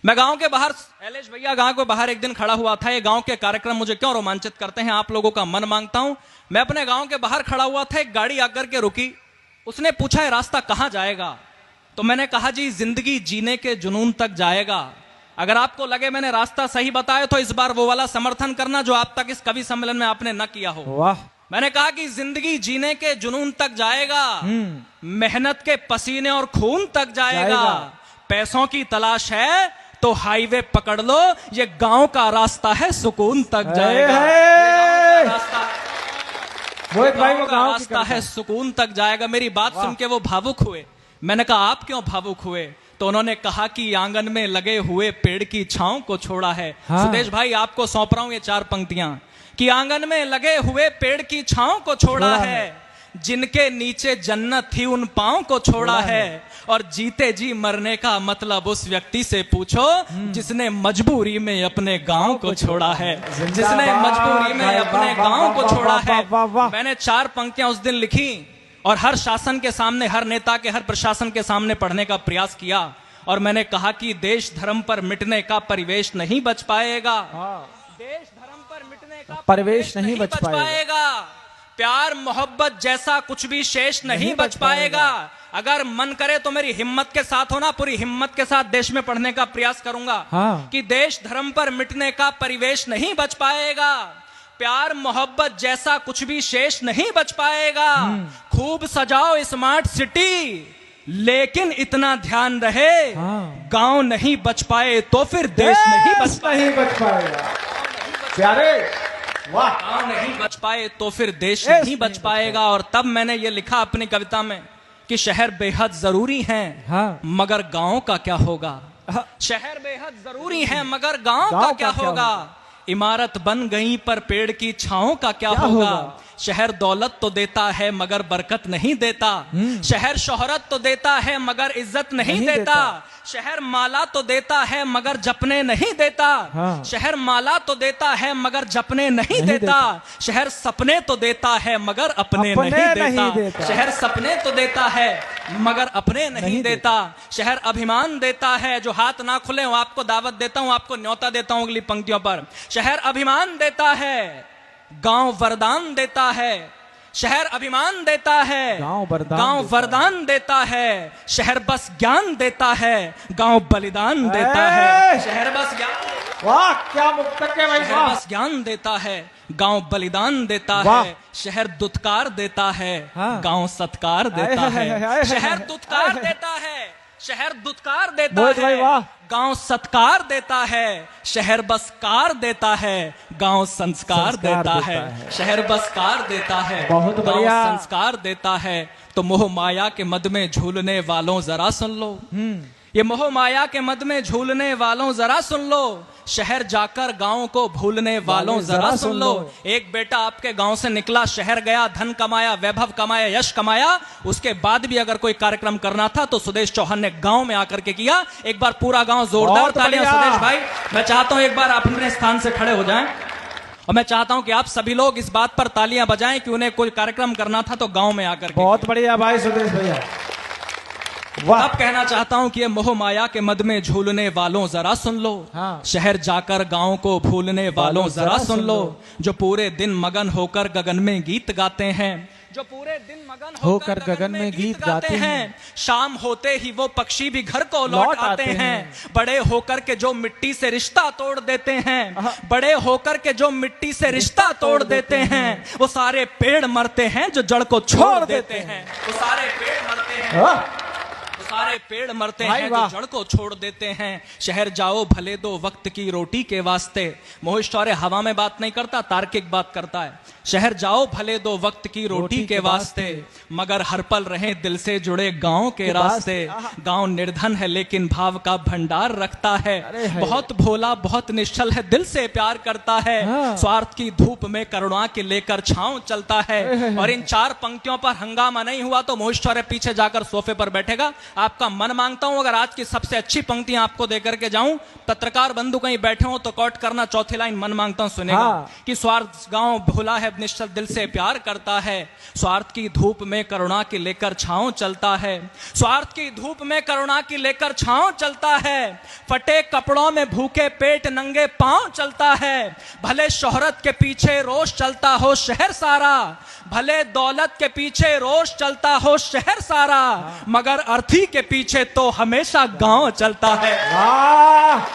मैं गांव के बाहर, एलेश भैया गांव के बाहर एक दिन खड़ा हुआ था। ये गांव के कार्यक्रम मुझे क्यों रोमांचित करते हैं, आप लोगों का मन मांगता हूं। मैं अपने गांव के बाहर खड़ा हुआ था, एक गाड़ी आकर के रुकी। उसने पूछा है रास्ता कहां जाएगा? तो मैंने कहा जी जिंदगी जीने के जुनून तक जाएगा। अगर आपको लगे मैंने रास्ता सही बताया तो इस बार वो वाला समर्थन करना जो आप तक इस कवि सम्मेलन में आपने न किया हो। वाह। मैंने कहा कि जिंदगी जीने के जुनून तक जाएगा, मेहनत के पसीने और खून तक जाएगा। पैसों की तलाश है तो हाईवे पकड़ लो, ये गांव का रास्ता है सुकून तक जाएगा। वो गांव का रास्ता है सुकून तक जाएगा। मेरी बात सुन के वो भावुक हुए। मैंने कहा आप क्यों भावुक हुए? तो उन्होंने कहा कि आंगन में लगे हुए पेड़ की छांव को छोड़ा है। हाँ। सुदेश भाई आपको सौंप रहा हूं ये 4 पंक्तियां कि आंगन में लगे हुए पेड़ की छांव को छोड़ा है, जिनके नीचे जन्नत थी उन पांव को छोड़ा है। और जीते जी मरने का मतलब उस व्यक्ति से पूछो जिसने मजबूरी में अपने गांव को छोड़ा है, जिसने मजबूरी में अपने गांव को छोड़ा है। मैंने 4 पंक्तियां उस दिन लिखी और हर शासन के सामने, हर नेता के, हर प्रशासन के सामने पढ़ने का प्रयास किया। और मैंने कहा कि देश धर्म पर मिटने का परिवेश नहीं बच पाएगा, देश धर्म पर मिटने का परिवेश नहीं बच पाएगा। प्यार मोहब्बत जैसा कुछ भी शेष नहीं बच पाएगा। अगर मन करे तो मेरी हिम्मत के साथ होना, पूरी हिम्मत के साथ देश में पढ़ने का प्रयास करूंगा। हाँ। कि देश धर्म पर मिटने का परिवेश नहीं बच पाएगा, प्यार मोहब्बत जैसा कुछ भी शेष नहीं बच पाएगा। खूब सजाओ स्मार्ट सिटी, लेकिन इतना ध्यान रहे गांव नहीं बच पाए तो फिर देश नहीं बच पाएगा। प्यारे वाह, गांव नहीं बच पाए तो फिर देश नहीं बच पाएगा। और तब मैंने ये लिखा अपनी कविता में कि शहर बेहद जरूरी हैं, मगर गांव का क्या होगा? शहर बेहद जरूरी हैं मगर गांव का क्या होगा? इमारत बन गई पर पेड़ की छांव का क्या होगा? शहर दौलत तो देता है मगर बरकत नहीं देता। शहर शोहरत तो देता है मगर इज्जत नहीं देता। शहर माला तो देता है मगर जपने नहीं देता। हाँ। शहर माला तो देता है मगर जपने नहीं देता। शहर सपने तो देता है मगर अपने नहीं देता। शहर सपने तो देता है मगर अपने नहीं देता। शहर अभिमान देता है, जो हाथ ना खुले वो आपको दावत देता हूं, आपको न्योता देता हूं अगली पंक्तियों पर। शहर अभिमान देता है, गांव वरदान देता है। शहर अभिमान देता है, गांव वरदान देता है। शहर बस ज्ञान देता है, गांव बलिदान देता है। शहर बस ज्ञान, वाह क्या मुक्तक है भाई, शहर बस ज्ञान देता है, गांव बलिदान देता है। शहर दुत्कार देता है, गांव सत्कार देता है। शहर दुत्कार देता है, शहर दुत्कार देता है, गांव सत्कार देता है। शहर बस कार देता है, गांव संस्कार देता है। शहर बस कार देता है, गांव संस्कार देता है। तो मोह माया के मद में झूलने वालों जरा सुन लो, ये मोह माया के मद में झूलने वालों जरा सुन लो। शहर जाकर गांव को भूलने वालों जरा सुन लो। एक बेटा आपके गांव से निकला, शहर गया, धन कमाया, वैभव कमाया, यश कमाया। उसके बाद भी अगर कोई कार्यक्रम करना था तो सुदेश चौहान ने गांव में आकर के किया। एक बार पूरा गांव जोरदार तालियां सुदेश भाई। मैं चाहता हूं एक बार आप अपने स्थान से खड़े हो जाएं और मैं चाहता हूं कि आप सभी लोग इस बात पर तालियां बजाएं कि उन्हें कोई कार्यक्रम करना था तो गांव में आकर के। बहुत बढ़िया भाई सुदेश भैया। अब कहना चाहता हूं कि ये मोह माया के मद में झूलने वालों जरा सुन लो। हाँ। शहर जाकर गांव को भूलने वालों जरा सुन लो। जो पूरे दिन मगन होकर गगन में गीत गाते हैं, जो पूरे दिन मगन होकर गगन में गीत गाते हैं। शाम होते ही वो पक्षी भी घर को लौट आते हैं। बड़े होकर के जो मिट्टी से रिश्ता तोड़ देते हैं, बड़े होकर के जो मिट्टी से रिश्ता तोड़ देते हैं, वो सारे पेड़ मरते हैं जो जड़ को छोड़ देते हैं। वो सारे पेड़ मरते हैं, सारे पेड़ मरते हैं जो जड़ को छोड़ देते हैं। शहर जाओ भले दो वक्त की रोटी के वास्ते। मोहिश शौर्य हवा में बात नहीं करता, तार्किक बात करता है। शहर जाओ भले दो वक्त की रोटी के वास्ते, मगर हर पल रहे दिल से जुड़े गांव के रास्ते। गांव निर्धन है लेकिन भाव का भंडार रखता है। बहुत भोला बहुत निश्चल है, दिल से प्यार करता है। स्वार्थ की धूप में करुणा के लेकर छांव चलता है। और इन 4 पंक्तियों पर हंगामा नहीं हुआ तो मोहिश शौर्य पीछे जाकर सोफे पर बैठेगा। आपका मन मांगता हूं अगर आज की सबसे अच्छी पंक्तियां आपको देकर के जाऊं, पत्रकार बंधु कहीं बैठे हो तो कॉट करना, चौथी लाइन मन मांगता हूं सुनेगा। हाँ। कि स्वार्थ गांव भूला है निश्चल दिल से प्यार करता है, स्वार्थ की धूप में करुणा की लेकर छांव चलता है, स्वार्थ की धूप में करुणा की लेकर छांव चलता है, फटे कपड़ों में भूखे पेट नंगे पांव चलता है, भले शोहरत के पीछे रोष चलता हो शहर सारा, भले दौलत के पीछे रोष चलता हो शहर सारा, मगर अर्थी के पीछे तो हमेशा गांव चलता है। वाह